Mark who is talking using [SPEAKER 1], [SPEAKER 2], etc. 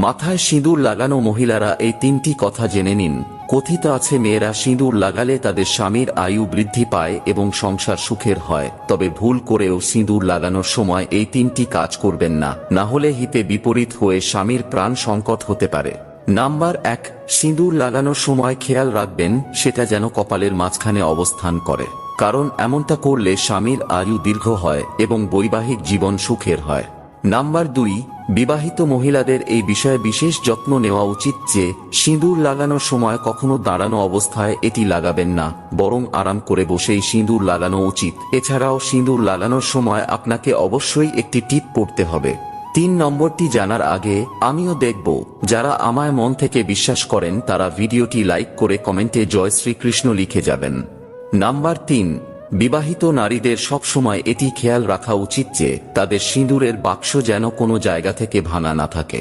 [SPEAKER 1] মাথায় সিঁদুর লাগানো মহিলারা এই তিনটি কথা জেনে নিন। কথিত আছে মেয়েরা সিঁদুর লাগালে তাদের স্বামীর আয়ু বৃদ্ধি পায় এবং সংসার সুখের হয়। তবে ভুল করেও সিঁদুর লাগানোর সময় এই তিনটি কাজ করবেন না, না হলে হিতে বিপরীত হয়ে স্বামীর প্রাণ সংকট হতে পারে। নাম্বার 1, সিঁদুর লাগানোর সময় খেয়াল রাখবেন সেটা যেন কপালের মাঝখানে অবস্থান করে, কারণ এমনটা করলে স্বামীর আয়ু দীর্ঘ হয় এবং বৈবাহিক জীবন সুখের হয়। নাম্বার 2, বিবাহিত মহিলাদের এই বিষয়ে বিশেষ যত্ন নেওয়া উচিত যে সিঁদুর লাগানোর সময় কখনো দাঁড়ানো অবস্থায় এটি লাগাবেন না, বরং আরাম করে বসেই সিঁদুর লাগানো উচিত। এছাড়াও সিঁদুর লাগানোর সময় আপনাকে অবশ্যই একটি টিপ পড়তে হবে। 3 নম্বরটি জানার আগে আমিও দেখব যারা আমায় মন থেকে বিশ্বাস করেন তারা ভিডিওটি লাইক করে কমেন্টে জয় শ্রীকৃষ্ণ লিখে যাবেন। নাম্বার 3, বিবাহিত নারীদের সব সময় এটি খেয়াল রাখা উচিত যে তাদের সিঁদুরের বাক্স যেন কোনো জায়গা থেকে ভাঙা না থাকে।